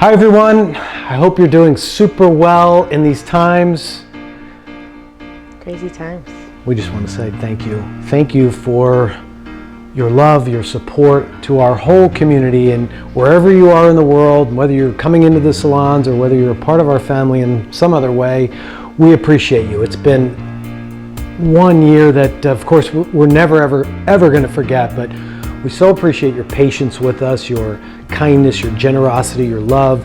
Hi everyone, I hope you're doing super well in these times. Crazy times. We just want to say thank you. Thank you for your love, your support to our whole community, and wherever you are in the world, whether you're coming into the salons or whether you're a part of our family in some other way, we appreciate you. It's been 1 year that of course we're never ever going to forget, but we so appreciate your patience with us, your kindness, your generosity, your love.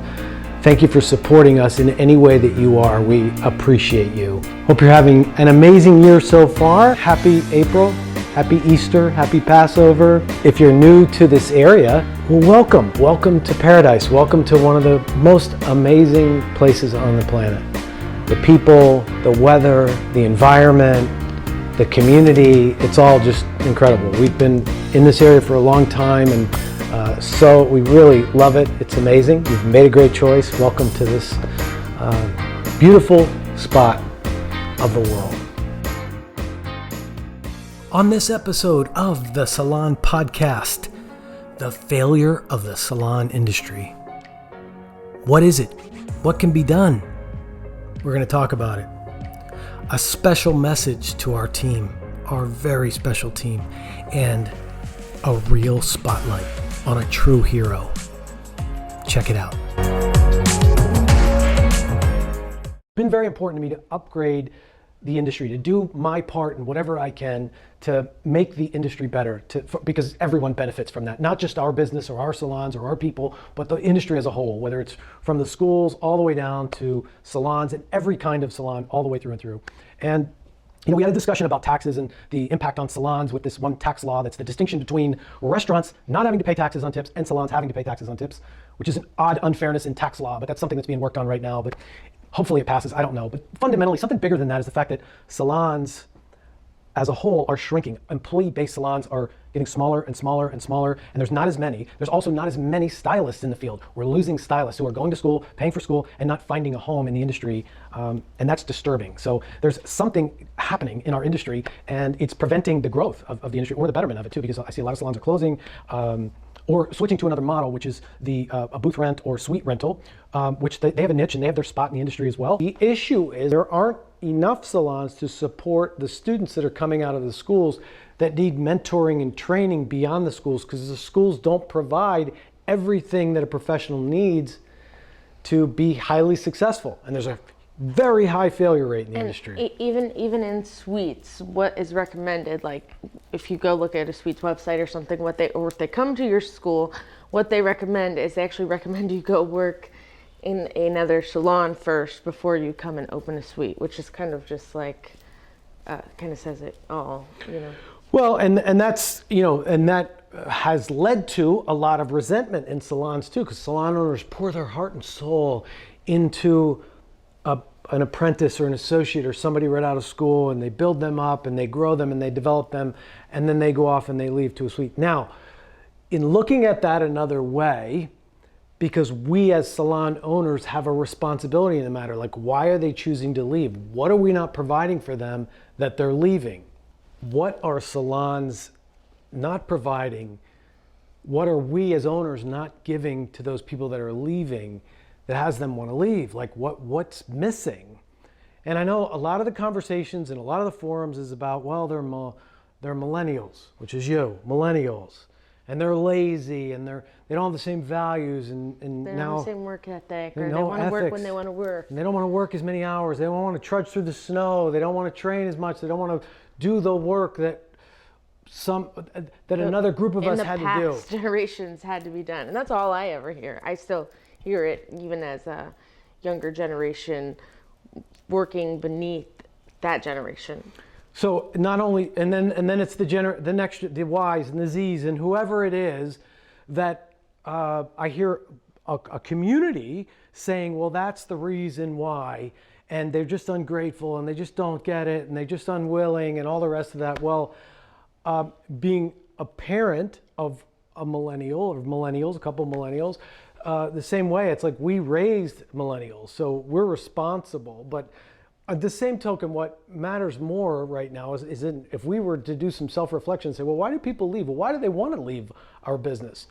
Thank you for supporting us in any way that you are. We appreciate you. Hope you're having an amazing year so far. Happy April, happy Easter, happy Passover. If you're new to this area, well, welcome. Welcome to paradise. Welcome to one of the most amazing places on the planet. The people, the weather, the environment, the community, it's all just incredible. We've been in this area for a long time, and so we really love it. It's amazing. You've made a great choice. Welcome to this beautiful spot of the world. On this episode of the Salon Podcast, the failure of the salon industry. What is it? What can be done? We're going to talk about it. A special message to our team, our very special team, and a real spotlight on a true hero. Check it out. It's been very important to me to upgrade the industry, to do my part in whatever I can to make the industry better, because everyone benefits from that. Not just our business or our salons or our people, but the industry as a whole, whether it's from the schools all the way down to salons and every kind of salon all the way through and through. And we had a discussion about taxes and the impact on salons with this one tax law that's the distinction between restaurants not having to pay taxes on tips and salons having to pay taxes on tips, which is an odd unfairness in tax law, but that's something that's being worked on right now. But hopefully it passes, I don't know. But fundamentally, something bigger than that is the fact that salons as a whole are shrinking. Employee-based salons are getting smaller and smaller and smaller, and there's not as many. There's also not as many stylists in the field. We're losing stylists who are going to school, paying for school, and not finding a home in the industry, and that's disturbing. So there's something happening in our industry, and it's preventing the growth of the industry, or the betterment of it too, because I see a lot of salons are closing, or switching to another model, which is a booth rent or suite rental, which they have a niche and they have their spot in the industry as well. The issue is there aren't enough salons to support the students that are coming out of the schools that need mentoring and training beyond the schools, because the schools don't provide everything that a professional needs to be highly successful. And there's a very high failure rate in the industry. Even in suites, what is recommended, like if you go look at a suites website or something, or if they come to your school, what they recommend is they actually recommend you go work in another salon first before you come and open a suite, which is kind of just like, kind of says it all, Well, and that's, and that has led to a lot of resentment in salons too, because salon owners pour their heart and soul into an apprentice or an associate or somebody right out of school, and they build them up and they grow them and they develop them, and then they go off and they leave to a suite. Now, in looking at that another way, because we as salon owners have a responsibility in the matter, like why are they choosing to leave? What are we not providing for them that they're leaving? What are salons not providing? What are we as owners not giving to those people that are leaving that has them want to leave? Like what's missing? And I know a lot of the conversations and a lot of the forums is about, well, they're millennials, which is you, millennials, and they're lazy and they don't have the same values and they now don't have the same work ethic, or no they want to work ethics. when they want to work. And they don't want to work as many hours. They don't want to trudge through the snow. They don't want to train as much. They don't want to do the work that another group of us had to do. In the past generations had to be done, and that's all I ever hear. I still hear it even as a younger generation working beneath that generation. So not only, and then it's the next, the Ys and the Zs and whoever it is that I hear a community saying, well, that's the reason why, and they're just ungrateful and they just don't get it and they're just unwilling and all the rest of that. Well, being a parent of a millennial or millennials, a couple of millennials, the same way, it's like we raised millennials, so we're responsible. But at the same token, what matters more right now is if we were to do some self-reflection and say, well, why do people leave? Well, why do they want to leave our business?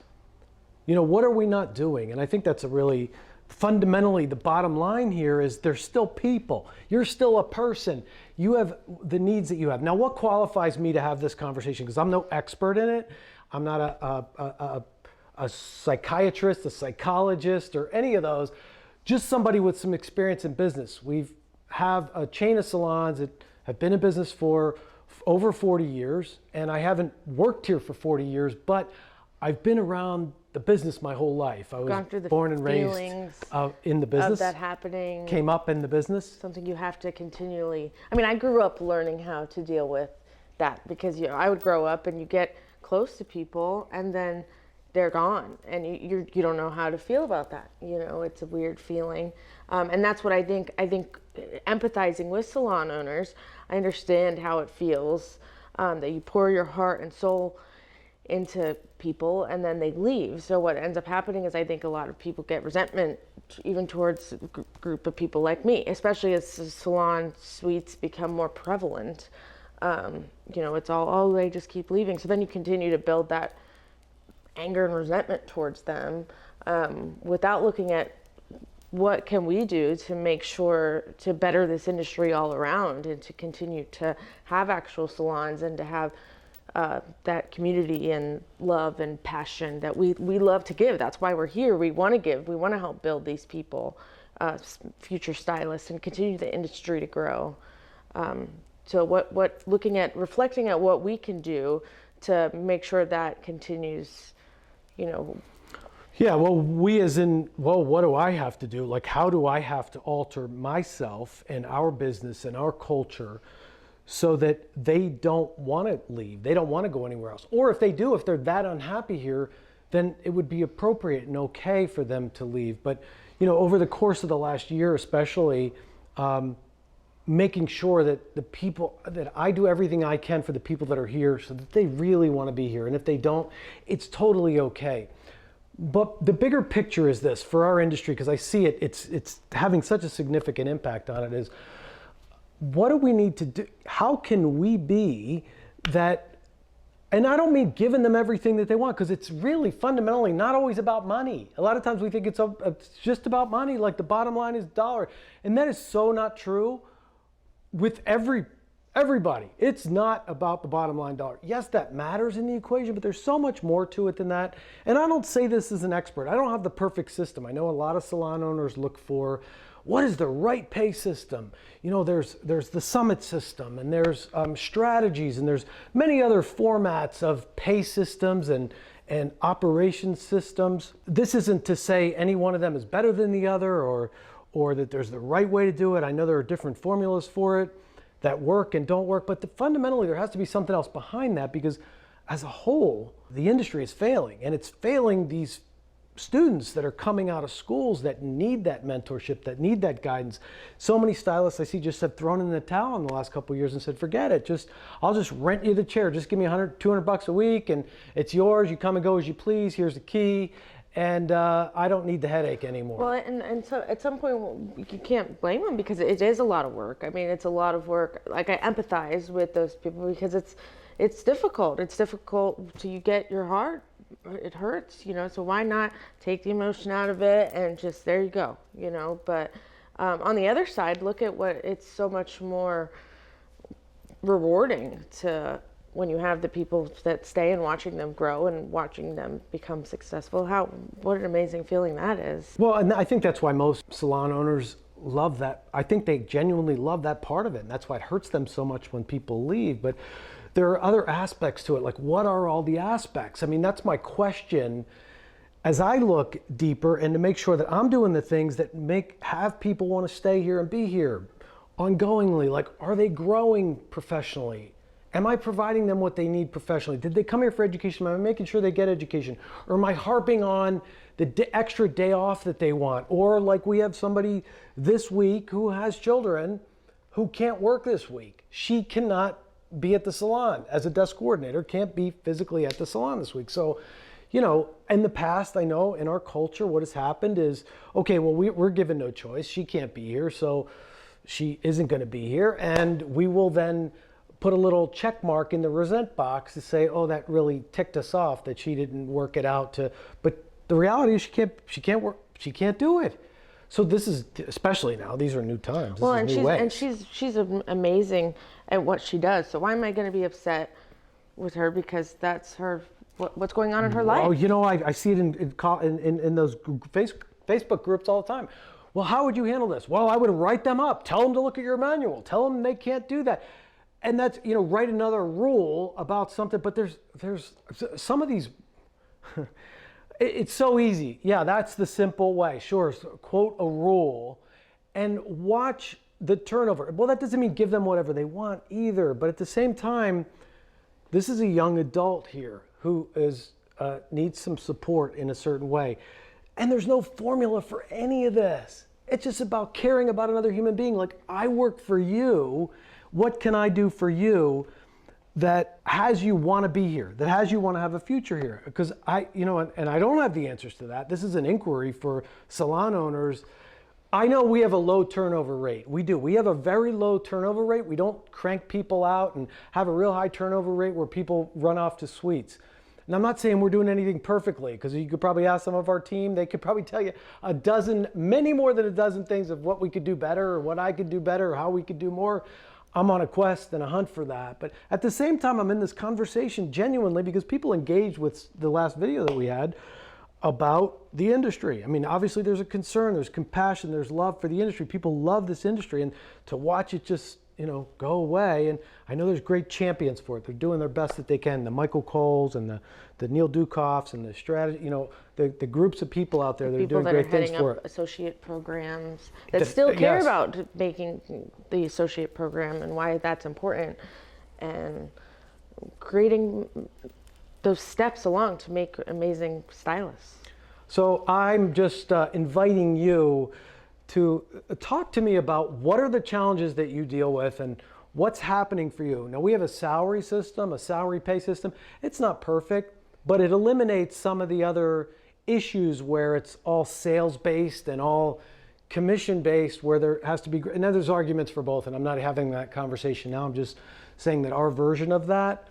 What are we not doing? And I think that's a really fundamentally, the bottom line here is there's still people. You're still a person. You have the needs that you have. Now, what qualifies me to have this conversation? Because I'm no expert in it. I'm not a psychiatrist, a psychologist, or any of those. Just somebody with some experience in business. We have a chain of salons that have been in business for over 40 years, and I haven't worked here for 40 years, but I've been around the business my whole life. I was born and raised in the business. Of that happening. Came up in the business. Something you have to continually, I mean, I grew up learning how to deal with that because I would grow up and you get close to people and then they're gone and you don't know how to feel about that. It's a weird feeling. And that's what I think empathizing with salon owners, I understand how it feels that you pour your heart and soul into people and then they leave. So what ends up happening is I think a lot of people get resentment even towards a group of people like me, especially as salon suites become more prevalent. It's all, oh, they just keep leaving. So then you continue to build that anger and resentment towards them without looking at what can we do to make sure to better this industry all around and to continue to have actual salons and to have that community and love and passion that we love to give. That's why we're here. We want to give. We want to help build these people, future stylists, and continue the industry to grow. So reflecting at what we can do to make sure that continues, Yeah, well, what do I have to do? Like, how do I have to alter myself and our business and our culture so that they don't want to leave? They don't want to go anywhere else. Or if they do, if they're that unhappy here, then it would be appropriate and okay for them to leave. But, over the course of the last year, especially, making sure that that I do everything I can for the people that are here so that they really want to be here. And if they don't, it's totally okay. But the bigger picture is this for our industry, because I see it's having such a significant impact on it, is what do we need to do? How can we be that? And I don't mean giving them everything that they want, because it's really fundamentally not always about money. A lot of times we think it's just about money, like the bottom line is dollar. And that is so not true with everybody. It's not about the bottom line dollar. Yes, that matters in the equation, but there's so much more to it than that. And I don't say this as an expert. I don't have the perfect system. I know a lot of salon owners look for what is the right pay system. There's the summit system, and there's strategies, and there's many other formats of pay systems and operation systems. This isn't to say any one of them is better than the other or that there's the right way to do it. I know there are different formulas for it that work and don't work, but fundamentally there has to be something else behind that, because as a whole, the industry is failing, and it's failing these students that are coming out of schools that need that mentorship, that need that guidance. So many stylists I see just have thrown in the towel in the last couple of years and said, forget it, I'll just rent you the chair, just give me $100, $200 a week and it's yours, you come and go as you please, here's the key. And I don't need the headache anymore. Well, and so at some point you can't blame them, because it is a lot of work. I mean, it's a lot of work. Like, I empathize with those people because it's difficult. It's difficult to you get your heart. It hurts, so why not take the emotion out of it and just, there you go, But on the other side, look at it's so much more rewarding to when you have the people that stay and watching them grow and watching them become successful. What an amazing feeling that is. Well, and I think that's why most salon owners love that. I think they genuinely love that part of it, and that's why it hurts them so much when people leave. But there are other aspects to it, like what are all the aspects? I mean, that's my question as I look deeper, and to make sure that I'm doing the things that have people want to stay here and be here ongoingly. Like, are they growing professionally? Am I providing them what they need professionally? Did they come here for education? Am I making sure they get education? Or am I harping on the extra day off that they want? Or like we have somebody this week who has children who can't work this week. She cannot be at the salon as a desk coordinator, can't be physically at the salon this week. So, in the past, I know in our culture, what has happened is, okay, well, we're given no choice. She can't be here, so she isn't going to be here. And we will then put a little check mark in the resent box to say, oh, that really ticked us off that she didn't work it out but the reality is she can't work, she can't do it. So this is, especially now, these are new times. Well, this and is new ways. she's amazing at what she does. So why am I going to be upset with her because that's her what's going on in her life? Oh, I see it in those Facebook groups all the time. Well, how would you handle this? Well, I would write them up. Tell them to look at your manual. Tell them they can't do that. And that's, write another rule about something. But there's some of these. It's so easy. Yeah, that's the simple way. Sure, so quote a rule and watch the turnover. Well, that doesn't mean give them whatever they want either. But at the same time, this is a young adult here who needs some support in a certain way. And there's no formula for any of this. It's just about caring about another human being. Like, I work for you. What can I do for you that has you want to be here, that has you want to have a future here? Because and I don't have the answers to that. This is an inquiry for salon owners. I know we have a low turnover rate. We do. We have a very low turnover rate. We don't crank people out and have a real high turnover rate where people run off to suites. And I'm not saying we're doing anything perfectly, because you could probably ask some of our team. They could probably tell you many more than a dozen things of what we could do better, or what I could do better, or how we could do more. I'm on a quest and a hunt for that. But at the same time, I'm in this conversation genuinely because people engaged with the last video that we had about the industry. I mean, obviously there's a concern, there's compassion, there's love for the industry. People love this industry, and to watch it just, go away. And I know there's great champions for it. They're doing their best that they can. The Michael Coles and the Neil Dukoffs and the strategy, the groups of people out there that are doing great things for it. Associate programs that still care about making the associate program and why that's important, and creating those steps along to make amazing stylists. So I'm just inviting you to talk to me about what are the challenges that you deal with and what's happening for you. Now, we have a salary system, a salary pay system. It's not perfect, but it eliminates some of the other issues where it's all sales-based and all commission-based, where there has to be, and then there's arguments for both, and I'm not having that conversation now. I'm just saying that our version of that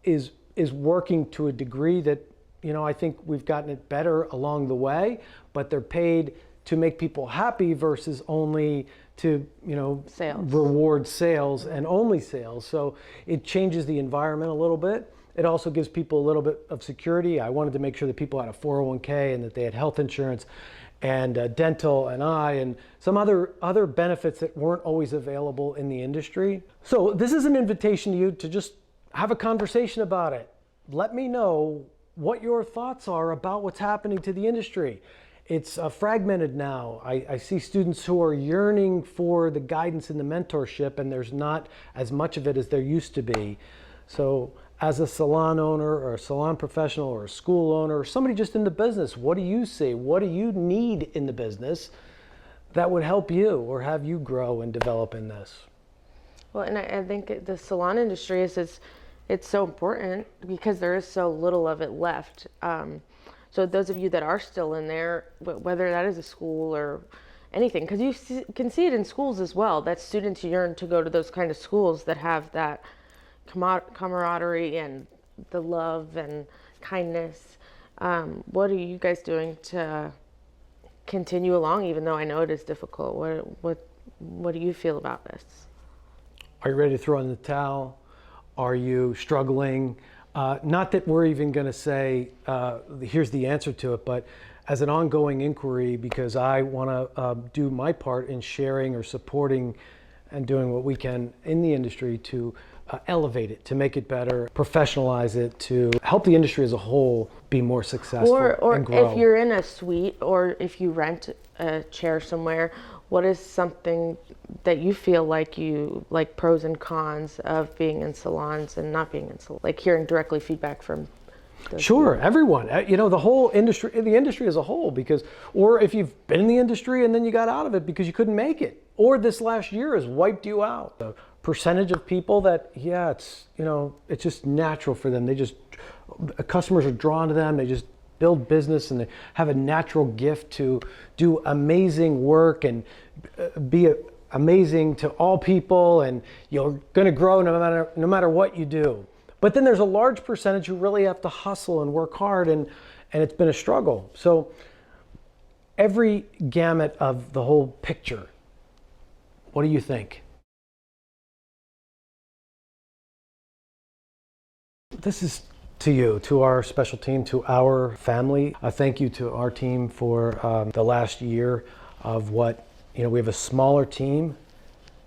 is working to a degree that, I think we've gotten it better along the way, but they're paid to make people happy versus only to, sales. Reward sales and only sales. So it changes the environment a little bit. It also gives people a little bit of security. I wanted to make sure that people had a 401k and that they had health insurance and dental and eye and some other benefits that weren't always available in the industry. So this is an invitation to you to just have a conversation about it. Let me know what your thoughts are about what's happening to the industry. It's fragmented now. I see students who are yearning for the guidance and the mentorship, and there's not as much of it as there used to be. So as a salon owner or a salon professional or a school owner or somebody just in the business, what do you see? What do you need in the business that would help you or have you grow and develop in this? Well, and I think the salon industry it's so important because there is so little of it left. So those of you that are still in there, whether that is a school or anything, because you can see it in schools as well, that students yearn to go to those kind of schools that have that camaraderie and the love and kindness. What are you guys doing to continue along, even though I know it is difficult? What do you feel about this? Are you ready to throw in the towel? Are you struggling? Not that we're even going to say, here's the answer to it, but as an ongoing inquiry, because I want to do my part in sharing or supporting and doing what we can in the industry to elevate it, to make it better, professionalize it, to help the industry as a whole be more successful and grow. If you're in a suite or if you rent a chair somewhere, what is something that you feel like pros and cons of being in salons and not being in salons? Like hearing directly feedback from Sure, everyone, the whole industry, the industry as a whole, or if you've been in the industry and then you got out of it because you couldn't make it, or this last year has wiped you out. The percentage of people that, it's just natural for them. Customers are drawn to them. They just build business and they have a natural gift to do amazing work and be amazing to all people, and you're going to grow no matter what you do. But then there's a large percentage who really have to hustle and work hard, and it's been a struggle. So every gamut of the whole picture. What do you think? This is to you, to our special team, to our family. A thank you to our team for the last year of what, we have a smaller team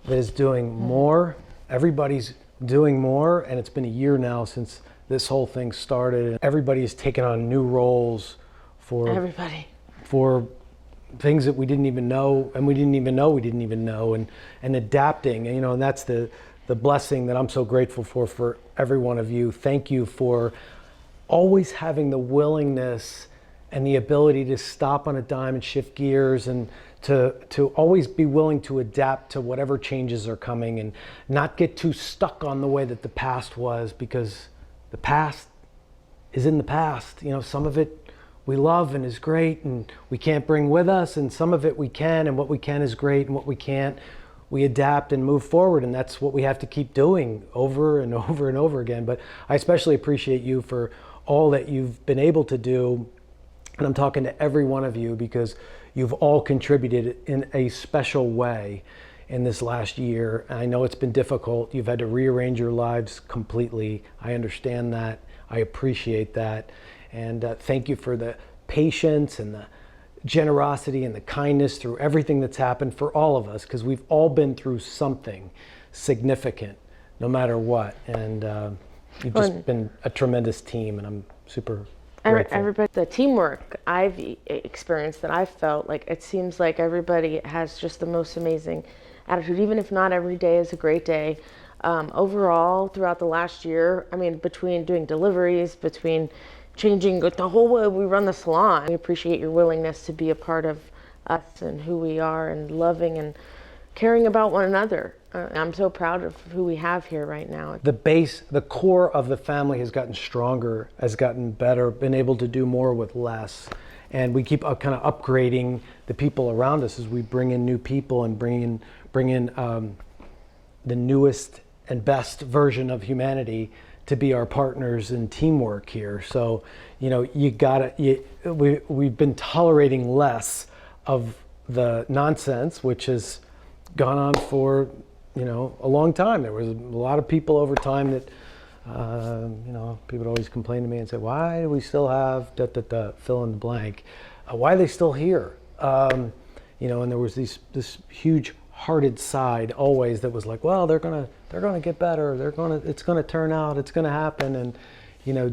that is doing more. Everybody's doing more, and it's been a year now since this whole thing started. Everybody's taken on new roles for things that we didn't even know, and we didn't even know, and adapting. And that's the blessing that I'm so grateful for every one of you. Thank you for always having the willingness and the ability to stop on a dime and shift gears, and to always be willing to adapt to whatever changes are coming, and not get too stuck on the way that the past was, because the past is in the past. Some of it we love and is great and we can't bring with us, and some of it we can, and what we can is great, and what we can't, we adapt and move forward. And that's what we have to keep doing over and over and over again. But I especially appreciate you for all that you've been able to do. And I'm talking to every one of you, because you've all contributed in a special way in this last year. I know it's been difficult. You've had to rearrange your lives completely. I understand that. I appreciate that. And thank you for the patience and the generosity and the kindness through everything that's happened for all of us, because we've all been through something significant, no matter what. And you've just been a tremendous team, and I'm super grateful. Everybody, the teamwork I've experienced, that I've felt, like it seems like everybody has just the most amazing attitude, even if not every day is a great day. Overall, throughout the last year, between doing deliveries, between changing the whole way we run the salon, we appreciate your willingness to be a part of us and who we are, and loving and caring about one another. I'm so proud of who we have here right now. The core of the family has gotten stronger, has gotten better, been able to do more with less. And we keep kind of upgrading the people around us as we bring in new people and bring in the newest and best version of humanity to be our partners in teamwork here. So, we've been tolerating less of the nonsense, which has gone on for, a long time. There was a lot of people over time that, people would always complain to me and say, why do we still have fill in the blank? Why are they still here? And there was this huge hearted side always that was like, well, they're gonna get better, it's gonna turn out, it's gonna happen. And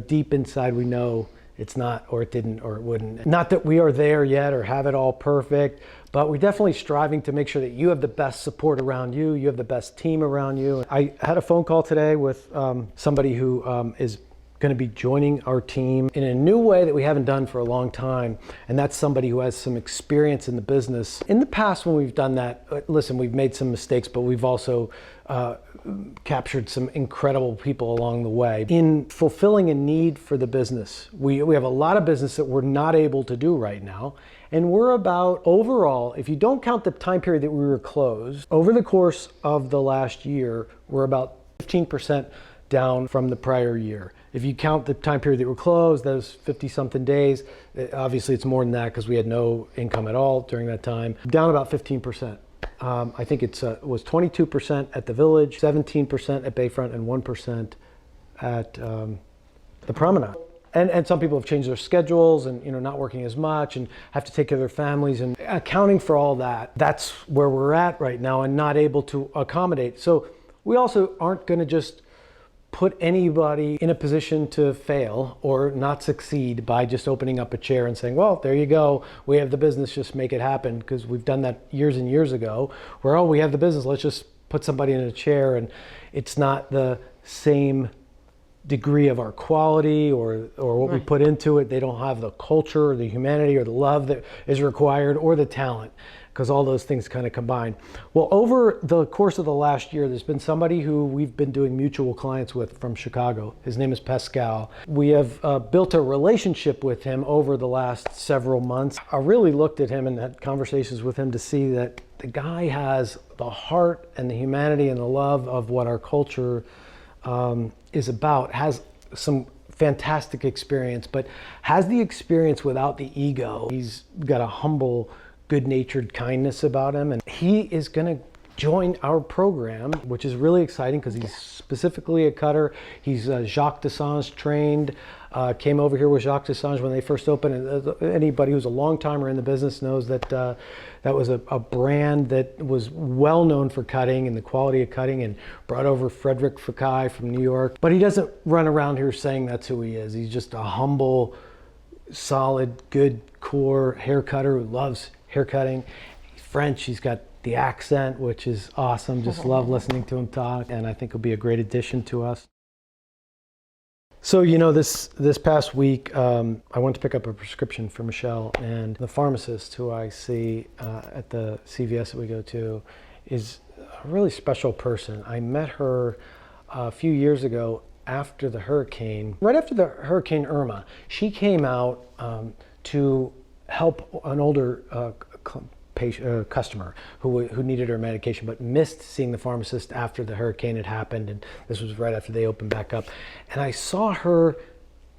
deep inside we know it's not, or it didn't, or it wouldn't. Not that we are there yet or have it all perfect, but we're definitely striving to make sure that you have the best support around you, you have the best team around you. I had a phone call today with somebody who is going to be joining our team in a new way that we haven't done for a long time, and that's somebody who has some experience in the business. In the past, when we've done that, listen, we've made some mistakes, but we've also captured some incredible people along the way. In fulfilling a need for the business, we have a lot of business that we're not able to do right now, and we're about, overall, if you don't count the time period that we were closed, over the course of the last year, we're about 15% down from the prior year. If you count the time period that we're closed, those 50 something days, obviously it's more than that because we had no income at all during that time, down about 15%. I think it was 22% at the Village, 17% at Bayfront, and 1% at the Promenade. And some people have changed their schedules and not working as much and have to take care of their families, and accounting for all that, that's where we're at right now and not able to accommodate. So we also aren't going to just put anybody in a position to fail or not succeed by just opening up a chair and saying, well, there you go, we have the business, just make it happen. Because we've done that years and years ago where, oh, we have the business, let's just put somebody in a chair, and it's not the same degree of our quality or what we put into it. They don't have the culture or the humanity or the love that is required, or the talent, because all those things kind of combine. Well, over the course of the last year, there's been somebody who we've been doing mutual clients with from Chicago. His name is Pascal. We have built a relationship with him over the last several months. I really looked at him and had conversations with him to see that the guy has the heart and the humanity and the love of what our culture is about, has some fantastic experience, but has the experience without the ego. He's got a humble, good-natured kindness about him, and he is going to join our program, which is really exciting because he's specifically a cutter. He's Jacques Dessange trained, came over here with Jacques Dessange when they first opened. And anybody who's a long timer in the business knows that that was a brand that was well known for cutting and the quality of cutting, and brought over Frederick Fekkai from New York. But he doesn't run around here saying that's who he is. He's just a humble, solid, good core hair cutter who loves hair cutting. He's French. He's got the accent, which is awesome. Just love listening to him talk, and I think he'll be a great addition to us. So, this past week, I went to pick up a prescription for Michelle, and the pharmacist who I see at the CVS that we go to is a really special person. I met her a few years ago after the hurricane, right after the Hurricane Irma. She came out to help an older customer who needed her medication, but missed seeing the pharmacist after the hurricane had happened, and this was right after they opened back up. And I saw her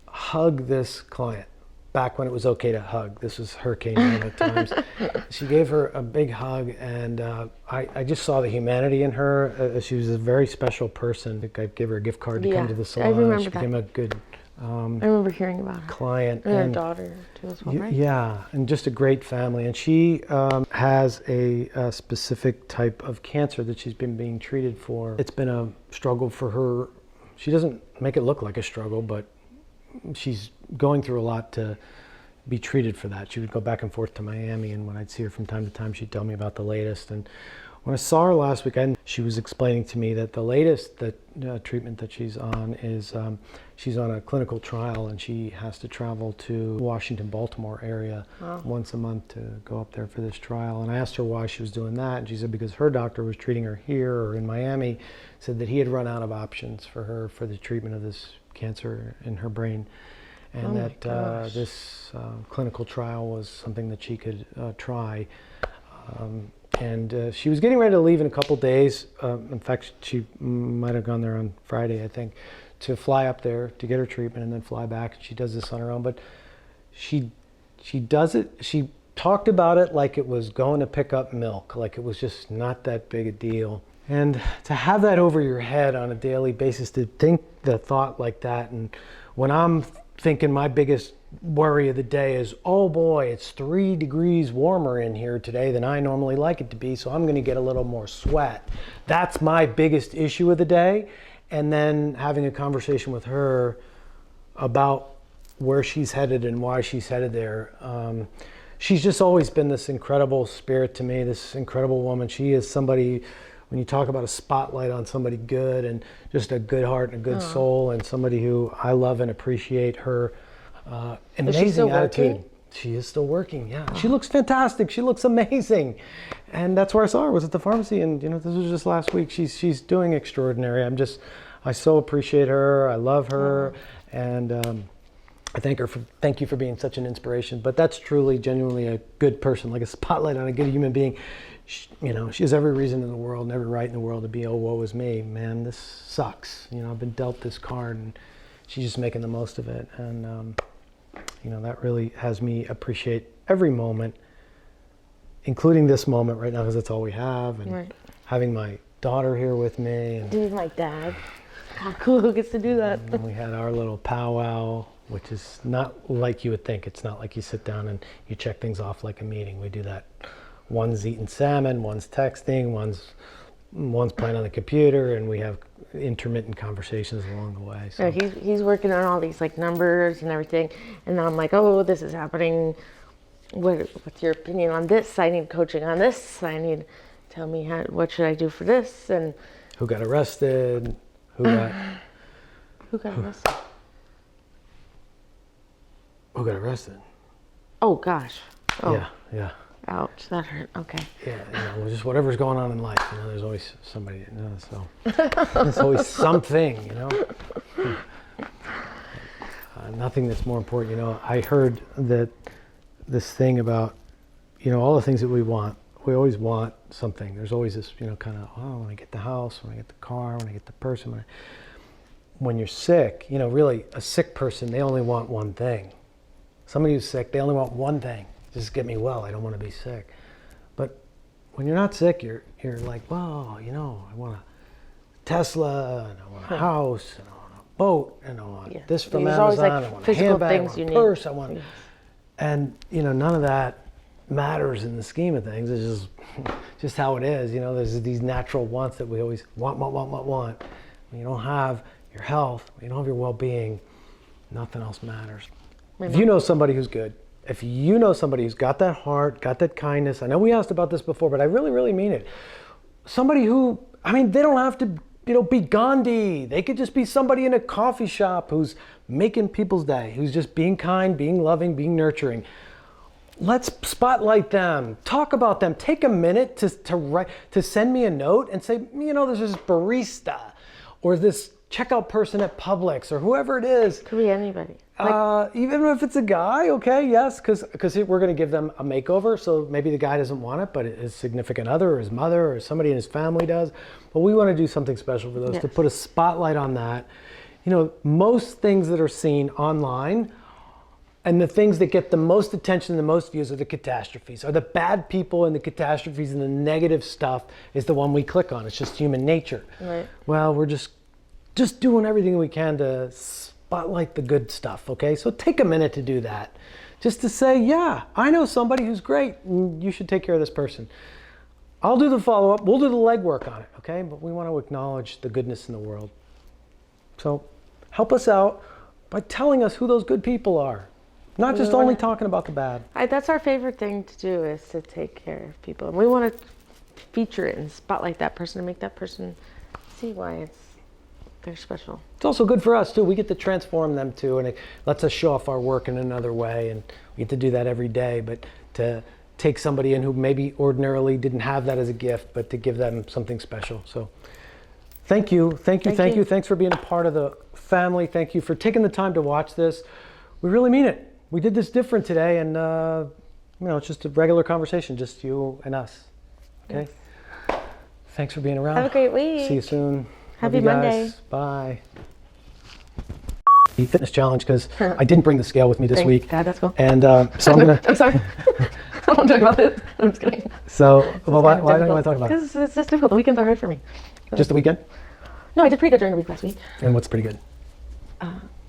hug this client back when it was okay to hug. This was Hurricane Irma times. She gave her a big hug, and I just saw the humanity in her. She was a very special person. I think I gave her a gift card to come to the salon. I remember she became a good I remember hearing about her. Client. And her daughter too as well, right? Yeah, and just a great family. And she has a specific type of cancer that she's been being treated for. It's been a struggle for her. She doesn't make it look like a struggle, but she's going through a lot to be treated for that. She would go back and forth to Miami, and when I'd see her from time to time, she'd tell me about the latest. And when I saw her last weekend, she was explaining to me that the latest treatment that she's on is she's on a clinical trial, and she has to travel to Washington, Baltimore area once a month to go up there for this trial. And I asked her why she was doing that, and she said because her doctor was treating her here or in Miami, said that he had run out of options for her for the treatment of this cancer in her brain, and that this clinical trial was something that she could try. And she was getting ready to leave in a couple days. In fact, she might have gone there on Friday, I think, to fly up there to get her treatment and then fly back. She does this on her own, but she does it. She talked about it like it was going to pick up milk, like it was just not that big a deal. And to have that over your head on a daily basis, to think the thought like that, and when I'm thinking my biggest worry of the day is, oh boy, it's 3 degrees warmer in here today than I normally like it to be, so I'm going to get a little more sweat. That's my biggest issue of the day. And then having a conversation with her about where she's headed and why she's headed there. She's just always been this incredible spirit to me, this incredible woman. She is somebody, when you talk about a spotlight on somebody good and just a good heart and a good soul, and somebody who I love and appreciate her amazing attitude. She is still working, yeah. She looks fantastic. She looks amazing. And that's where I saw her, was at the pharmacy. And this was just last week. She's doing extraordinary. I so appreciate her. I love her. And I thank you for being such an inspiration. But that's truly, genuinely a good person, like a spotlight on a good human being. She has every reason in the world and every right in the world to be, oh, woe is me, man, this sucks. I've been dealt this card, and she's just making the most of it. And that really has me appreciate every moment, including this moment right now, because that's all we have. And having my daughter here with me. And he's my dad. How cool, who gets to do that? And we had our little powwow, which is not like you would think. It's not like you sit down and you check things off like a meeting. We do that. One's eating salmon, one's texting, one's playing on the computer, and we have intermittent conversations along the way. So yeah, he's working on all these like numbers and everything, and then I'm like, oh, this is happening. What's your opinion on this? I need coaching on this. Tell me what should I do for this? And who got arrested? Who got arrested? Who got arrested? Oh gosh. Oh. Yeah. Ouch, that hurt. Okay. Yeah, just whatever's going on in life, there's always somebody, so there's always something, nothing that's more important. I heard that this thing about, all the things that we want, we always want something. There's always this, kind of, oh, when I get the house, when I get the car, when I get the person. when you're sick, really a sick person, they only want one thing. Somebody who's sick, they only want one thing. Just get me well, I don't want to be sick. But when you're not sick, you're like, well, I want a Tesla, and I want a house, and I want a boat, and I want this from There's Amazon, always, I want a physical handbag, I things want you a need. purse, I want, and none of that matters in the scheme of things. It's just how it is. There's these natural wants that we always want. When you don't have your health, when you don't have your well-being, nothing else matters. If you know somebody who's good, if you know somebody who's got that heart, got that kindness, I know we asked about this before, but I really, really mean it. Somebody who, they don't have to, be Gandhi. They could just be somebody in a coffee shop who's making people's day, who's just being kind, being loving, being nurturing. Let's spotlight them, talk about them, take a minute to send me a note and say, there's this barista or this checkout person at Publix or whoever it is. Could be anybody. Even if it's a guy, okay, yes, because we're going to give them a makeover, so maybe the guy doesn't want it, but his significant other or his mother or somebody in his family does. But we want to do something special for those, to put a spotlight on that. Most things that are seen online and the things that get the most attention and the most views are the catastrophes, are the bad people and the catastrophes, and the negative stuff is the one we click on. It's just human nature. Right. Well, we're just doing everything we can to spotlight the good stuff, okay? So take a minute to do that. Just to say, yeah, I know somebody who's great, and you should take care of this person. I'll do the follow-up, we'll do the legwork on it, okay? But we want to acknowledge the goodness in the world. So help us out by telling us who those good people are. Not just only talking about the bad. That's our favorite thing to do, is to take care of people. And we want to feature it and spotlight that person and make that person see why they're special. It's also good for us too. We get to transform them too, and it lets us show off our work in another way, and we get to do that every day. But to take somebody in who maybe ordinarily didn't have that as a gift, but to give them something special. So thank you. Thanks for being a part of the family. Thank you for taking the time to watch this. We really mean it. We did this different today, and it's just a regular conversation, just you and us. Okay. Yes. Thanks for being around. Have a great week. See you soon. Happy Monday. Bye. The fitness challenge, because I didn't bring the scale with me this week. God, that's cool. And so I'm gonna. I'm sorry. I won't talk about this. I'm just kidding. So, why don't you want to talk about it? Because it's just difficult. The weekends are hard for me. Just the weekend? No, I did pretty good during the week last week. And what's pretty good?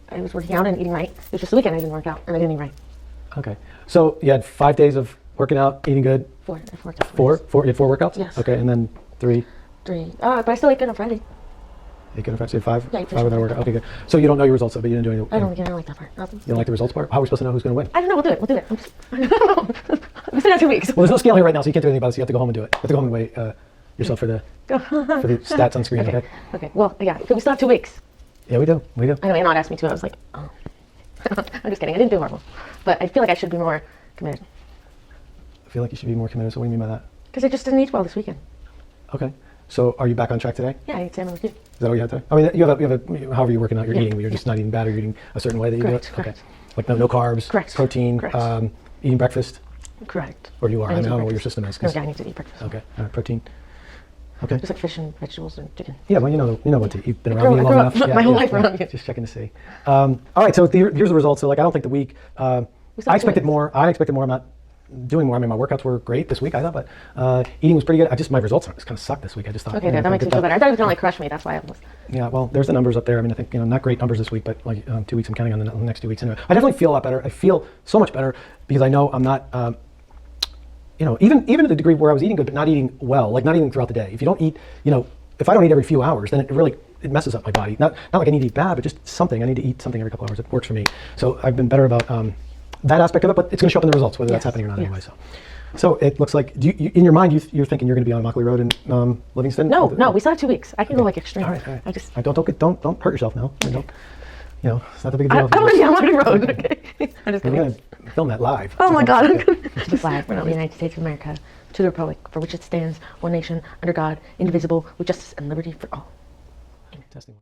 I was working out and eating right. It was just the weekend I didn't work out and I didn't eat right. Okay. So you had 5 days of working out, eating good? Four. I worked out Four? You had 4 workouts? Yes. Okay, and then 3? 3. But I still ate good on Friday. You could have 5? Yeah, 5 without workout. Okay, good. So you don't know your results, but you didn't do anything? I don't like that part. You don't like the results part? How are we supposed to know who's going to win? I don't know. We'll do it. I don't know. We still have 2 weeks. Well, there's no scale here right now, so you can't do anything about it, so you have to go home and do it. You have to go home and weigh yourself for the stats on screen, okay? Okay. Well, yeah, we still have 2 weeks. Yeah, we do. I know Anna asked me to. I was like, oh. I'm just kidding. I didn't do horrible. But I feel like I should be more committed. I feel like you should be more committed. So what do you mean by that? Because I just didn't eat well this weekend. Okay. So are you back on track today? Yeah, I ate salmon with you. Is that what you had today? I mean, you have a however you're working out, you're eating, but you're just not eating bad, or you're eating a certain way that you do it? Correct. Okay. Like no carbs, protein, eating breakfast? Correct. Or you are? I don't know what your system is. No, I need to eat breakfast. Okay. Protein. Okay. Just like fish and vegetables and chicken. Yeah, well, you know what to eat. You've been around me long enough. My whole life around you. Just checking to see. All right, so here's the results. So, I don't think the week. I expected more. I'm not doing more. I mean, my workouts were great this week, I thought, but eating was pretty good. My results kind of sucked this week. I just thought. Okay, that makes me feel better. I thought it was gonna crush me. That's why I was. Yeah, well, there's the numbers up there. I mean, I think not great numbers this week, but 2 weeks. I'm counting on the next 2 weeks anyway. I definitely feel a lot better. I feel so much better because I know I'm not. Even to the degree where I was eating good, but not eating well, like not eating throughout the day. If you don't eat, if I don't eat every few hours, then it messes up my body. Not like I need to eat bad, but just something. I need to eat something every couple hours. It works for me. So I've been better about that aspect of it, but it's going to show up in the results, whether that's happening or not anyway. So it looks like, in your mind, you're thinking you're going to be on Mockley Road in Livingston? No, we still have 2 weeks. I can go like extreme. All right. Don't hurt yourself now. Okay. It's not the big deal. I'm going to be on Mockley Road, okay? I'm just We're kidding. going to film that live. Oh my God. The flag for the United States of America, to the republic for which it stands, one nation, under God, indivisible, with justice and liberty for all. Testing.